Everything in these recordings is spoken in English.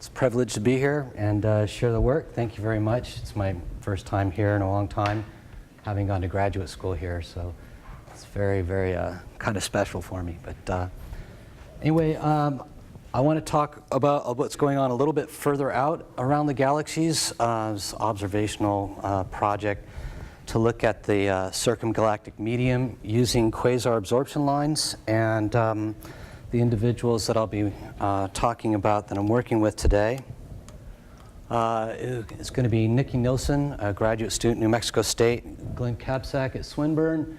It's a privilege to be here and share the work. Thank you very much. It's my first time here in a long time, having gone to graduate school here, so it's very, very kind of special for me. But anyway, I want to talk about what's going on a little bit further out around the galaxies. This observational project to look at the circumgalactic medium using quasar absorption lines, and the individuals that I'll be talking about that I'm working with today. It's going to be Nikki Nilsson, a graduate student at New Mexico State, Glenn Kapsack at Swinburne,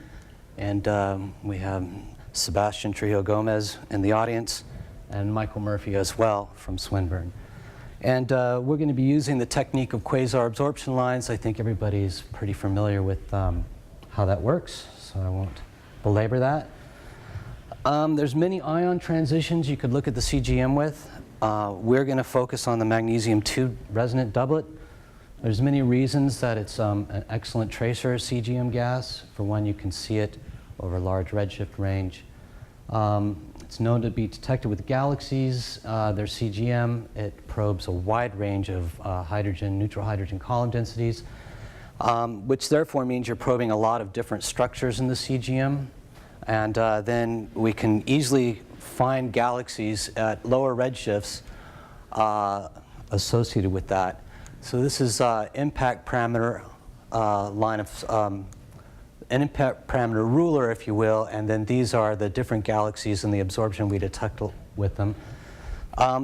and we have Sebastian Trujillo Gomez in the audience, and Michael Murphy as well from Swinburne. And we're going to be using the technique of quasar absorption lines. I think everybody's pretty familiar with how that works, so I won't belabor that. There's many ion transitions you could look at the CGM with. We're going to focus on the magnesium-2 resonant doublet. There's many reasons that it's an excellent tracer CGM gas. For one, you can see it over a large redshift range. It's known to be detected with galaxies. Their CGM, it probes a wide range of hydrogen, neutral hydrogen column densities, which therefore means you're probing a lot of different structures in the CGM. And then we can easily find galaxies at lower redshifts associated with that. So this is impact parameter line of an impact parameter ruler, if you will, and then these are the different galaxies and the absorption we detect with them.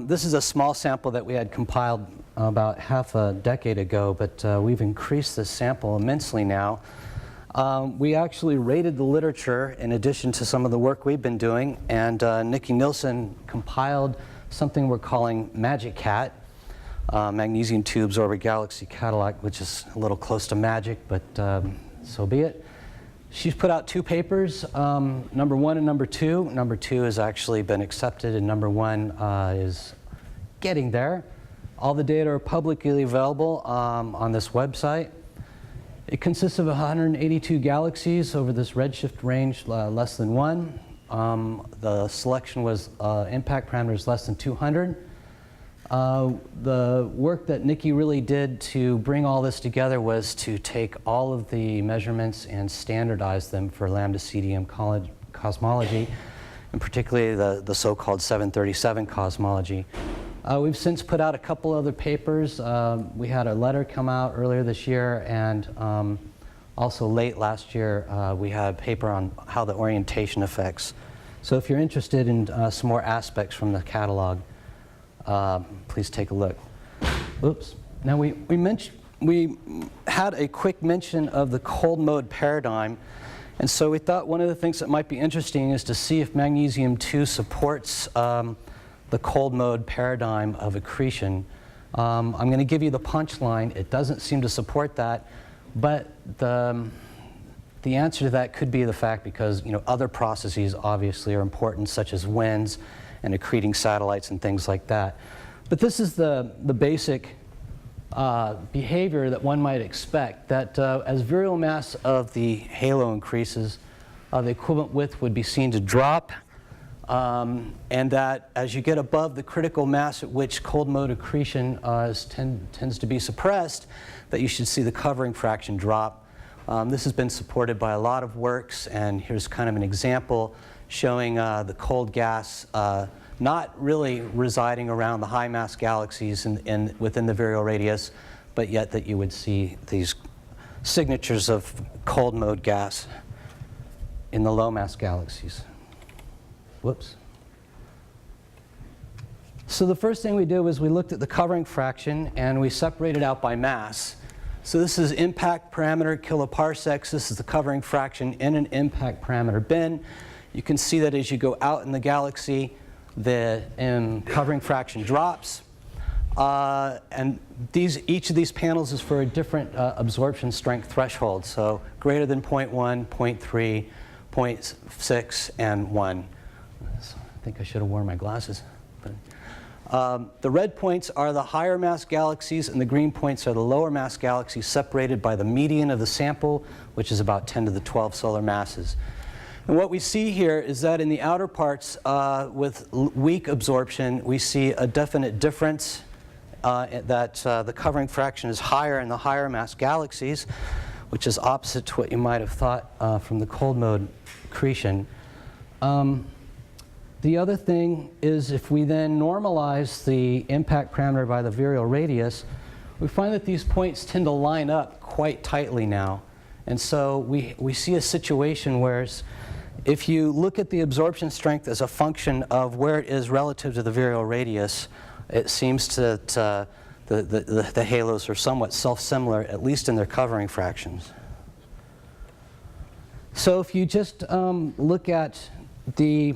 This is a small sample that we had compiled about half a decade ago, but we've increased this sample immensely now. We actually rated the literature in addition to some of the work we've been doing, and Nikki Nilsson compiled something we're calling MAGIC-CAT, Magnesium-2 Absorber Galaxy Catalog, which is a little close to magic, but so be it. She's put out two papers, number 1 and number 2. Number 2 has actually been accepted, and number 1 is getting there. All the data are publicly available on this website. It consists of 182 galaxies over this redshift range, less than 1. The selection was impact parameters less than 200. The work that Nikki really did to bring all this together was to take all of the measurements and standardize them for lambda CDM cosmology, and particularly the so-called 737 cosmology. We've since put out a couple other papers. We had a letter come out earlier this year, and also late last year we had a paper on how the orientation affects. So if you're interested in some more aspects from the catalog, please take a look. Oops. Now we had a quick mention of the cold mode paradigm, and so we thought one of the things that might be interesting is to see if magnesium-2 supports the cold mode paradigm of accretion. I'm going to give you the punchline. It doesn't seem to support that, but the answer to that could be the fact because other processes obviously are important, such as winds and accreting satellites and things like that. But this is the basic behavior that one might expect, that as virial mass of the halo increases, the equivalent width would be seen to drop, and that as you get above the critical mass at which cold mode accretion tends to be suppressed, that you should see the covering fraction drop. This has been supported by a lot of works, and here's kind of an example showing the cold gas not really residing around the high mass galaxies within the virial radius, but yet that you would see these signatures of cold mode gas in the low mass galaxies. Whoops. So the first thing we did was we looked at the covering fraction and we separated out by mass. So this is impact parameter kiloparsecs. This is the covering fraction in an impact parameter bin. You can see that as you go out in the galaxy, the covering fraction drops. And each of these panels is for a different absorption strength threshold. So greater than 0.1, 0.3, 0.6, and 1. So I think I should have worn my glasses. But, the red points are the higher mass galaxies, and the green points are the lower mass galaxies separated by the median of the sample, which is about 10 to the 12 solar masses. And what we see here is that in the outer parts with weak absorption, we see a definite difference the covering fraction is higher in the higher mass galaxies, which is opposite to what you might have thought from the cold mode accretion. The other thing is if we then normalize the impact parameter by the virial radius, we find that these points tend to line up quite tightly now. And so we see a situation where if you look at the absorption strength as a function of where it is relative to the virial radius, it seems that the halos are somewhat self-similar, at least in their covering fractions. So if you just look at the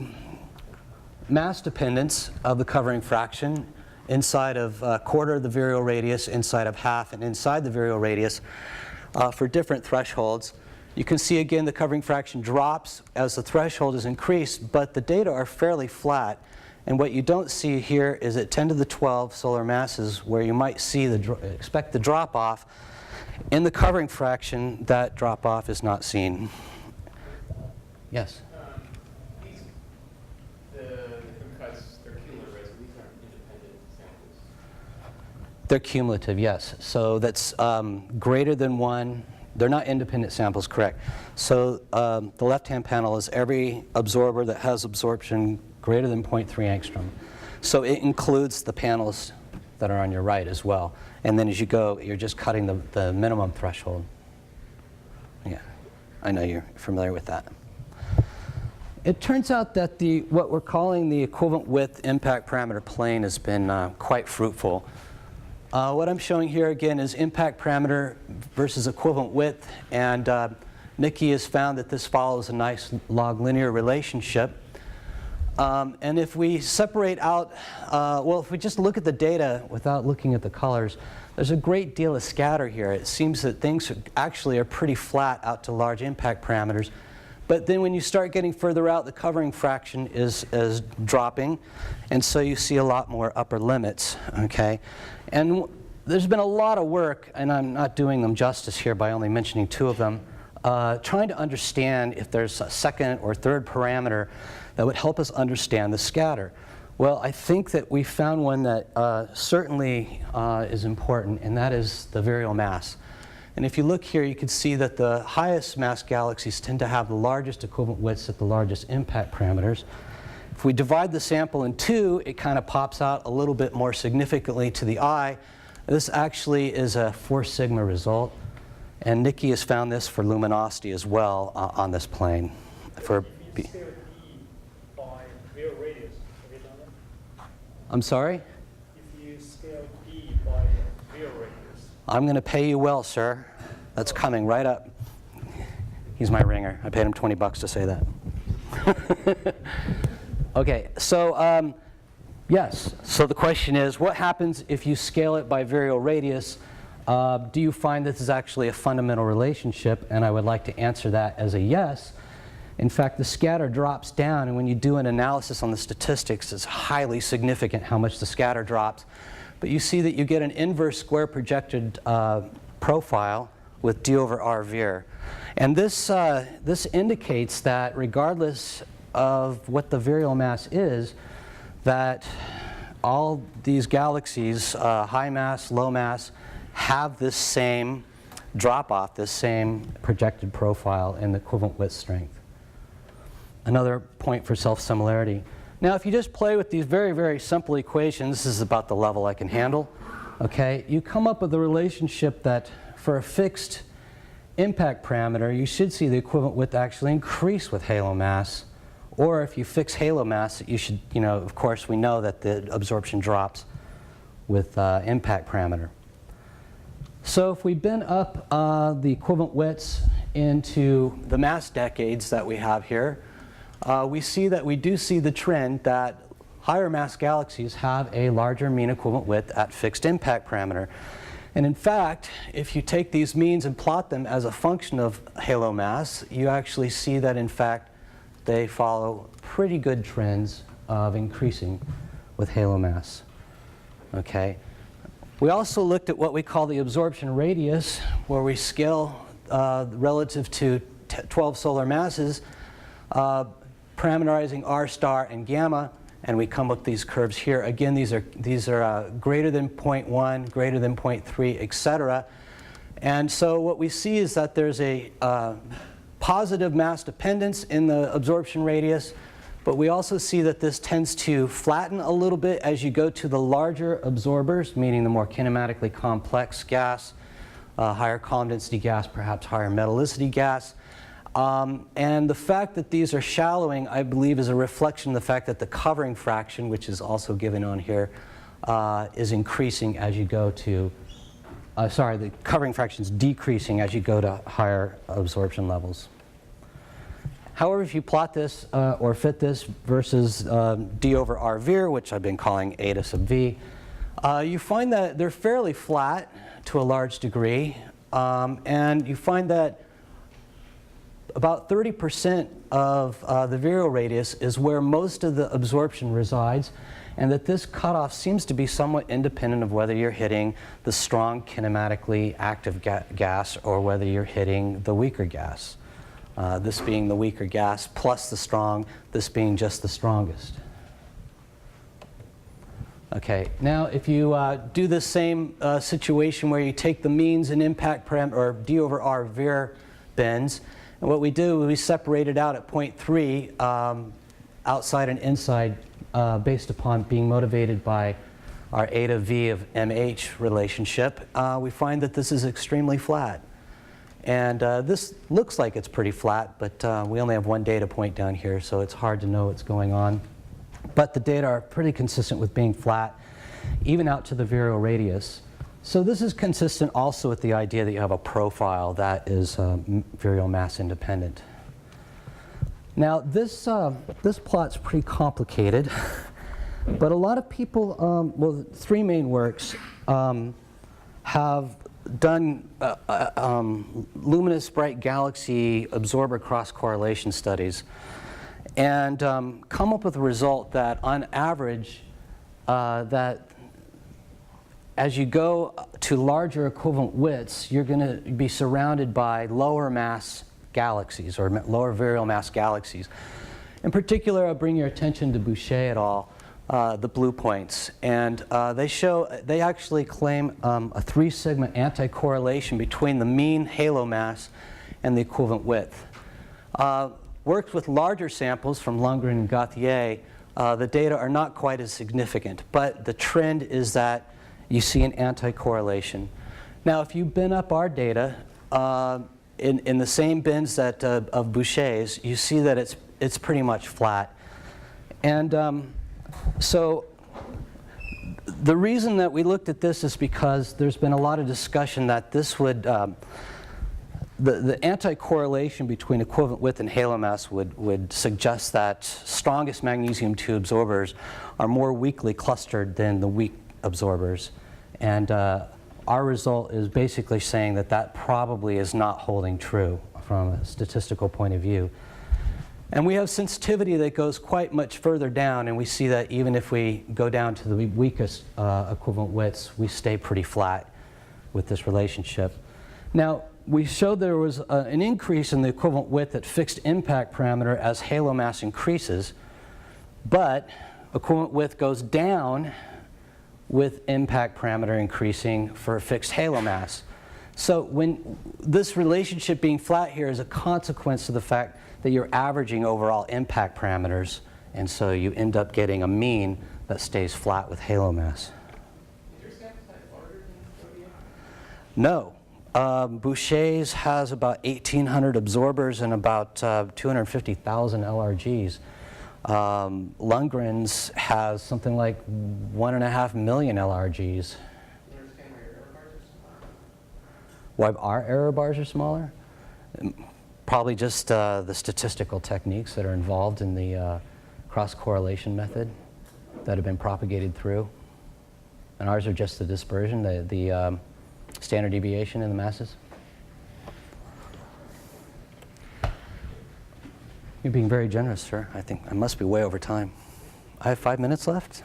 mass dependence of the covering fraction inside of a quarter of the virial radius, inside of half, and inside the virial radius for different thresholds, you can see again the covering fraction drops as the threshold is increased, but the data are fairly flat. And what you don't see here is at 10 to the 12 solar masses where you might see expect the drop off. In the covering fraction, that drop off is not seen. Yes? The different cuts, they're cumulative, right? So these aren't independent samples. They're cumulative, yes. So that's greater than 1. They're not independent samples, correct. So the left-hand panel is every absorber that has absorption greater than 0.3 angstrom. So it includes the panels that are on your right as well. And then as you go, you're just cutting the minimum threshold. Yeah, I know you're familiar with that. It turns out that what we're calling the equivalent width impact parameter plane has been quite fruitful. What I'm showing here again is impact parameter versus equivalent width, and Nikki has found that this follows a nice log linear relationship. And if we separate out, well, if we just look at the data without looking at the colors, there's a great deal of scatter here. It seems that things actually are pretty flat out to large impact parameters. But then when you start getting further out, the covering fraction is dropping, and so you see a lot more upper limits, okay? And there's been a lot of work, and I'm not doing them justice here by only mentioning 2 of them, trying to understand if there's a second or third parameter that would help us understand the scatter. Well, I think that we found one that certainly is important, and that is the virial mass. And if you look here, you can see that the highest mass galaxies tend to have the largest equivalent widths at the largest impact parameters. If we divide the sample in 2, it kind of pops out a little bit more significantly to the eye. This actually is a 4 sigma result. And Nikki has found this for luminosity as well on this plane. For if you scale E by virial radius, have you done that? I'm sorry? If you scale E by virial radius. I'm going to pay you well, sir. That's coming right up. He's my ringer. I paid him $20 to say that. Okay, so yes. So the question is, what happens if you scale it by virial radius? Do you find this is actually a fundamental relationship? And I would like to answer that as a yes. In fact, the scatter drops down, and when you do an analysis on the statistics, it's highly significant how much the scatter drops. But you see that you get an inverse square projected profile with d over r vir. And this indicates that regardless of what the virial mass is, that all these galaxies, high mass, low mass, have this same drop-off, this same projected profile in the equivalent width strength. Another point for self-similarity. Now, if you just play with these very, very simple equations, this is about the level I can handle, okay, you come up with a relationship that for a fixed impact parameter, you should see the equivalent width actually increase with halo mass. Or if you fix halo mass, you should, of course, we know that the absorption drops with impact parameter. So if we bend up the equivalent widths into the mass decades that we have here, we see that we do see the trend that higher mass galaxies have a larger mean equivalent width at fixed impact parameter. And in fact, if you take these means and plot them as a function of halo mass, you actually see that in fact they follow pretty good trends of increasing with halo mass. Okay. We also looked at what we call the absorption radius, where we scale relative to 12 solar masses, parameterizing r star and gamma. and we come up with these curves here. Again, these are greater than 0.1, greater than 0.3, etc. And so what we see is that there's a positive mass dependence in the absorption radius, but we also see that this tends to flatten a little bit as you go to the larger absorbers, meaning the more kinematically complex gas, higher column density gas, perhaps higher metallicity gas. And the fact that these are shallowing, I believe, is a reflection of the fact that the covering fraction, which is also given on here, is increasing as you go to, the covering fraction is decreasing as you go to higher absorption levels. However, if you plot this or fit this versus d over r vir, which I've been calling eta sub v, you find that they're fairly flat to a large degree, and you find that about 30% of the virial radius is where most of the absorption resides, and that this cutoff seems to be somewhat independent of whether you're hitting the strong kinematically active gas or whether you're hitting the weaker gas. This being the weaker gas plus the strong, this being just the strongest. Okay, now if you do the same situation where you take the means and impact parameter, or d over r vir bends, and what we do, we separate it out at 0.3 outside and inside based upon being motivated by our eta v of mh relationship. We find that this is extremely flat. And this looks like it's pretty flat, but we only have one data point down here, so it's hard to know what's going on. But the data are pretty consistent with being flat, even out to the virial radius. So this is consistent also with the idea that you have a profile that is virial mass independent. Now this plot's pretty complicated, but a lot of people, well, three main works have done luminous bright galaxy absorber cross-correlation studies and come up with a result that on average that as you go to larger equivalent widths, you're going to be surrounded by lower mass galaxies or lower virial mass galaxies. In particular, I'll bring your attention to Boucher et al., the blue points. And they actually claim a 3 sigma anti-correlation between the mean halo mass and the equivalent width. Works with larger samples from Lundgren and Gauthier, the data are not quite as significant, but the trend is that you see an anti-correlation. Now, if you bin up our data in the same bins that of Boucher's, you see that it's pretty much flat. And so the reason that we looked at this is because there's been a lot of discussion that this would, the anti-correlation between equivalent width and halo mass would suggest that strongest magnesium 2 absorbers are more weakly clustered than the weak absorbers. And our result is basically saying that that probably is not holding true from a statistical point of view. And we have sensitivity that goes quite much further down, and we see that even if we go down to the weakest equivalent widths, we stay pretty flat with this relationship. Now, we showed there was an increase in the equivalent width at fixed impact parameter as halo mass increases, but equivalent width goes down with impact parameter increasing for fixed halo mass. So when this relationship being flat here is a consequence of the fact that you're averaging overall impact parameters, and so you end up getting a mean that stays flat with halo mass. Is your sample size larger than Zodiac? No. Boucher's has about 1,800 absorbers and about 250,000 LRGs. Lundgren's has something like 1.5 million LRGs. Do you understand why your error bars are smaller? Why our error bars are smaller? Probably just the statistical techniques that are involved in the cross-correlation method that have been propagated through. And ours are just the dispersion, the standard deviation in the masses. You're being very generous, sir. I think I must be way over time. I have 5 minutes left?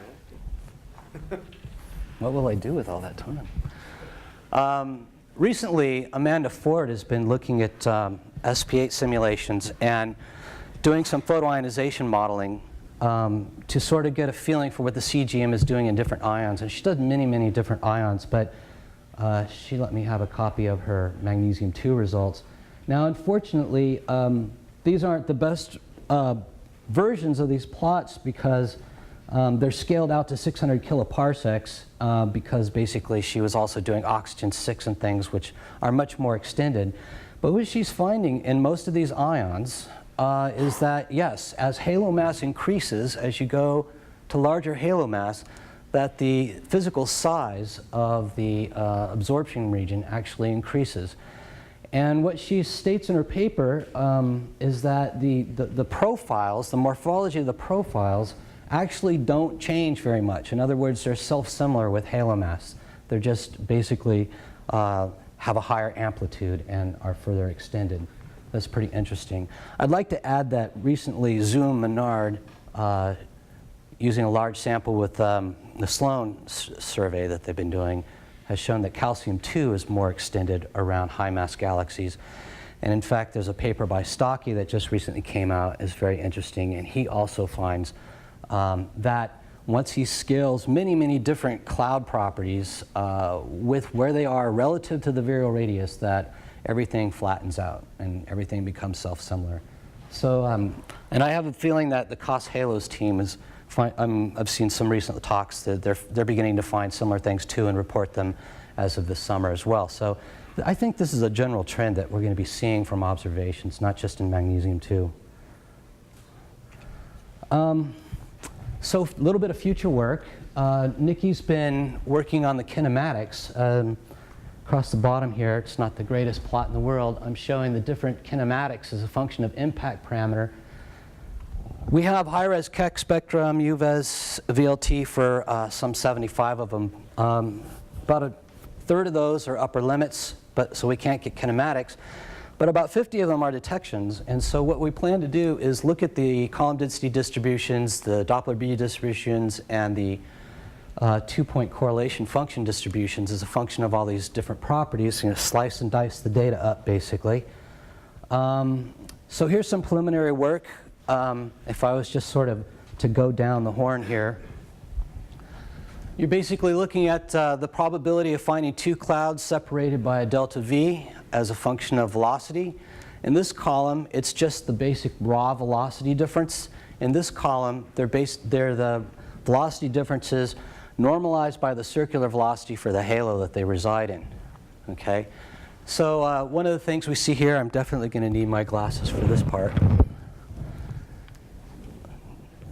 What will I do with all that time? Recently, Amanda Ford has been looking at SP8 simulations and doing some photoionization modeling to sort of get a feeling for what the CGM is doing in different ions. And she does many, many different ions, but she let me have a copy of her magnesium-2 results. Now, unfortunately, these aren't the best versions of these plots because they're scaled out to 600 kiloparsecs because basically she was also doing oxygen-6 and things which are much more extended. But what she's finding in most of these ions is that, yes, as halo mass increases, as you go to larger halo mass, that the physical size of the absorption region actually increases. And what she states in her paper is that the profiles, the morphology of the profiles, actually don't change very much. In other words, they're self-similar with halo mass. They're just basically have a higher amplitude and are further extended. That's pretty interesting. I'd like to add that recently Zoom Menard, using a large sample with the Sloan survey that they've been doing, has shown that calcium-2 is more extended around high-mass galaxies. And in fact, there's a paper by Stocky that just recently came out. It's very interesting, and he also finds that once he scales many, many different cloud properties with where they are relative to the virial radius, that everything flattens out and everything becomes self-similar. So, and I have a feeling that the COS Halos team is, I've seen some recent talks that they're beginning to find similar things too and report them as of this summer as well. So I think this is a general trend that we're going to be seeing from observations, not just in magnesium-2. So a little bit of future work. Nikki's been working on the kinematics. Across the bottom here, it's not the greatest plot in the world. I'm showing the different kinematics as a function of impact parameter. We have high-res Keck spectrum, UVES, VLT for some 75 of them. About a third of those are upper limits, so we can't get kinematics. But about 50 of them are detections. And so what we plan to do is look at the column density distributions, the Doppler B distributions, and the two-point correlation function distributions as a function of all these different properties. You know, slice and dice the data up, basically. So here's some preliminary work. If I was just sort of to go down the horn here, you're basically looking at the probability of finding two clouds separated by a delta V as a function of velocity. In this column, it's just the basic raw velocity difference. In this column, they're the velocity differences normalized by the circular velocity for the halo that they reside in. Okay? So one of the things we see here, I'm definitely going to need my glasses for this part.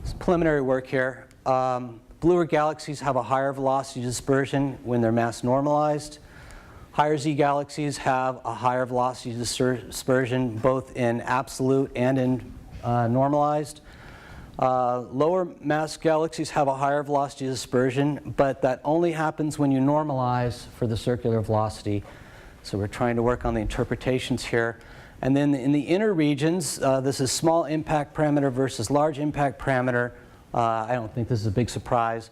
It's preliminary work here. Bluer galaxies have a higher velocity dispersion when they're mass normalized. Higher Z galaxies have a higher velocity dispersion both in absolute and in normalized. Lower mass galaxies have a higher velocity dispersion, but that only happens when you normalize for the circular velocity. So we're trying to work on the interpretations here. And then in the inner regions, this is small impact parameter versus large impact parameter. I don't think this is a big surprise.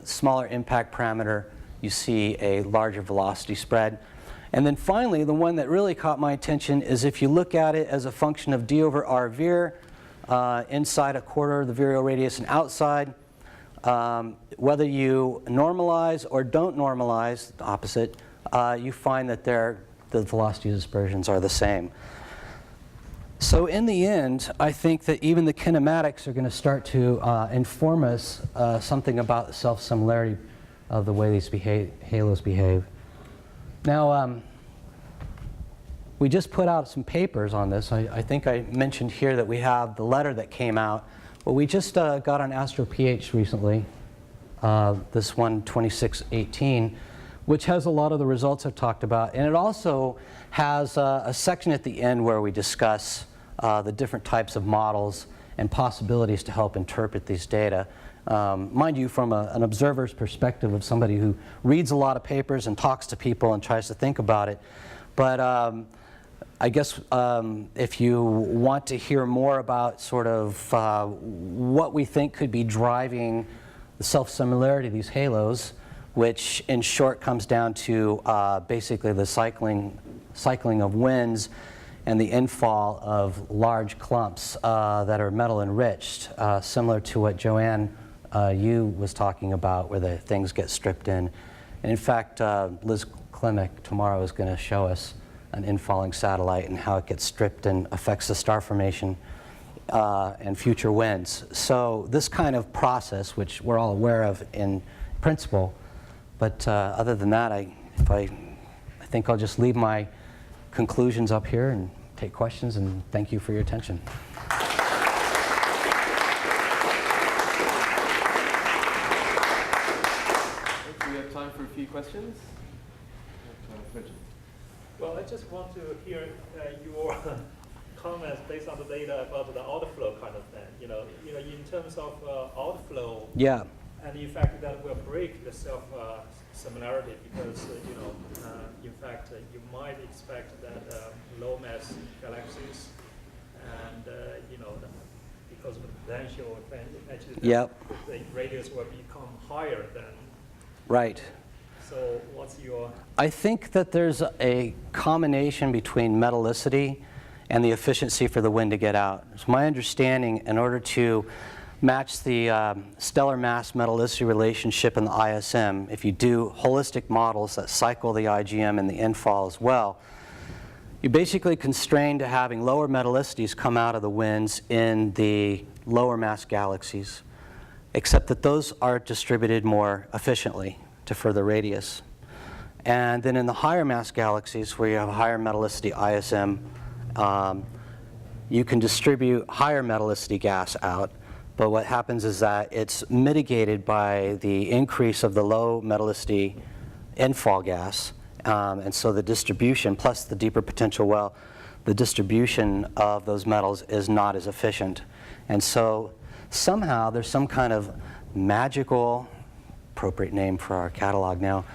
Smaller impact parameter, you see a larger velocity spread. And then finally, the one that really caught my attention is if you look at it as a function of d over r vir, inside a quarter of the virial radius and outside, whether you normalize or don't normalize, the opposite, you find that the velocity dispersions are the same. So in the end, I think that even the kinematics are going to start to inform us something about the self-similarity of the way these halos behave. Now, we just put out some papers on this. I think I mentioned here that we have the letter that came out. Well, we just got on AstroPH recently, this one, 2618, which has a lot of the results I've talked about. And it also has a section at the end where we discuss the different types of models and possibilities to help interpret these data. Mind you, from an observer's perspective of somebody who reads a lot of papers and talks to people and tries to think about it. But I guess if you want to hear more about sort of what we think could be driving the self-similarity of these halos, which in short comes down to basically the cycling of winds and the infall of large clumps that are metal enriched, similar to what Joanne Yu was talking about, where the things get stripped in. And in fact, Liz Klimek tomorrow is going to show us an infalling satellite and how it gets stripped and affects the star formation and future winds. So this kind of process, which we're all aware of in principle, but other than that, I think I'll just leave my conclusions up here and take questions, and thank you for your attention. We have time for a few questions. Well, I just want to hear your comments based on the data about the outflow kind of thing. You know, in terms of outflow. Yeah. And in fact, that will break the self-similarity because, in fact, you might expect that low mass galaxies and, because of the potential, actually the radius will become higher than. Right. So what's your? I think that there's a combination between metallicity and the efficiency for the wind to get out. It's my understanding, in order to match the stellar mass metallicity relationship in the ISM, if you do holistic models that cycle the IGM and the infall as well, you're basically constrained to having lower metallicities come out of the winds in the lower mass galaxies, except that those are distributed more efficiently to further radius. And then in the higher mass galaxies, where you have higher metallicity ISM, you can distribute higher metallicity gas out. But what happens is that it's mitigated by the increase of the low metallicity infall gas. And so the distribution, plus the deeper potential well, the distribution of those metals is not as efficient. And so somehow there's some kind of magical, appropriate name for our catalog now,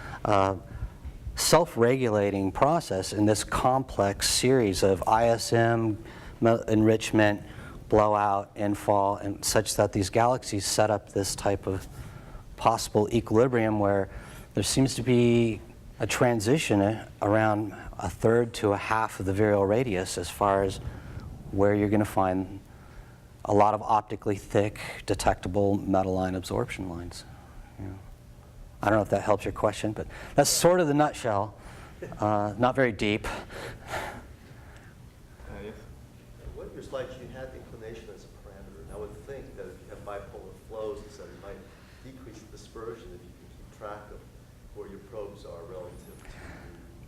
self-regulating process in this complex series of ISM, enrichment, blowout, infall, and such that these galaxies set up this type of possible equilibrium where there seems to be a transition around a third to a half of the virial radius as far as where you're going to find a lot of optically thick, detectable metal line absorption lines. Yeah. I don't know if that helps your question, but that's sort of the nutshell. Not very deep. Yes. One of your slides, you had inclination as a parameter, and I would think that if you have bipolar flows, so it might decrease the dispersion if you can keep track of where your probes are relative to.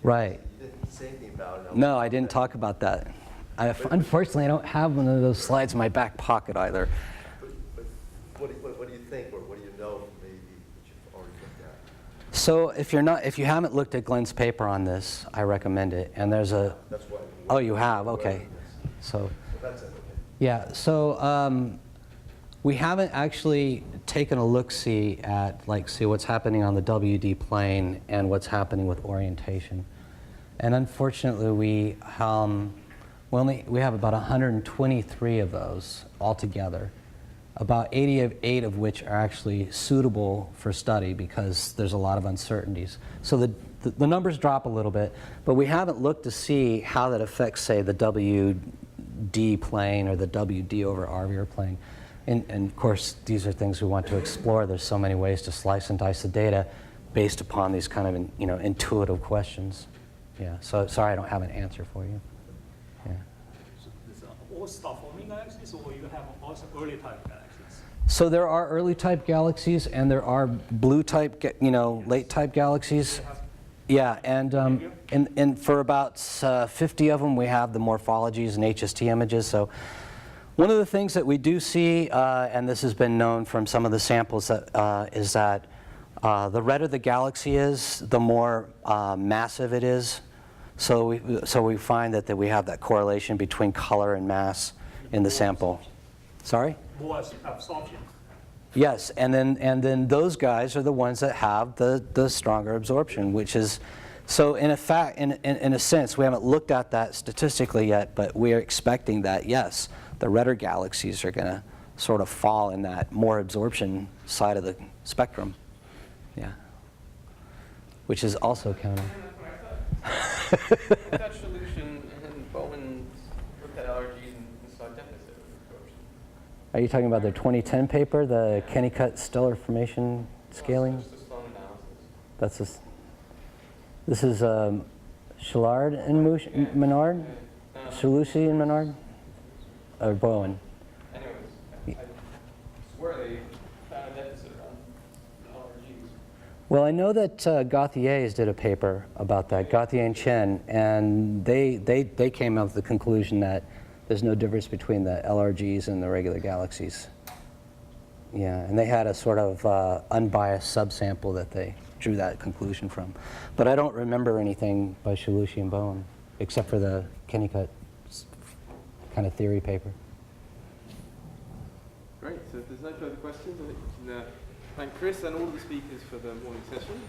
Right. You didn't say anything about it. No, I didn't talk about that. Unfortunately, I don't have one of those slides in my back pocket either. But what do you think, or what do you know from maybe that you've already looked at? So if you haven't looked at Glenn's paper on this, I recommend it. And there's a. That's why. Oh, you have. Okay. So. That's it. Okay. Yeah. So we haven't actually taken a look-see at see what's happening on the WD plane and what's happening with orientation. And unfortunately, we have about 123 of those altogether, about 88 of which are actually suitable for study because there's a lot of uncertainties. So the numbers drop a little bit, but we haven't looked to see how that affects, say, the WD plane or the WD over RVR plane. And of course, these are things we want to explore. There's so many ways to slice and dice the data based upon these kind of intuitive questions. Yeah, so sorry I don't have an answer for you. Yeah. So these are all star-forming galaxies, or you have also early type galaxies? So there are early type galaxies, and there are blue type, late type galaxies. Yeah, and for about 50 of them, we have the morphologies and HST images. So one of the things that we do see, and this has been known from some of the samples, is that the redder the galaxy is, the more massive it is. So we find that we have that correlation between color and mass in the sample. Sorry? More absorption. Yes, and then those guys are the ones that have the stronger absorption, which is, so in a sense, we haven't looked at that statistically yet, but we are expecting that, yes, the redder galaxies are going to sort of fall in that more absorption side of the spectrum. Yeah. Which is also counting. I thought solution and Bowman's Are you talking about the 2010 paper, the Kennicott stellar formation scaling? Just a strong analysis. That's this is Shillard and Menard? Shalusi and Menard? Or Bowen? Anyways, I swear they found a deficit around the LRGs. Well, I know that Gauthiers did a paper about that, Gauthier and Chen, and they came up with the conclusion that there's no difference between the LRGs and the regular galaxies. Yeah, and they had a sort of unbiased subsample that they drew that conclusion from. But I don't remember anything by Shalusi and Bowen, except for the Kennicott kind of theory paper. Great, so if there's no further questions, I think we can thank Chris and all the speakers for the morning session.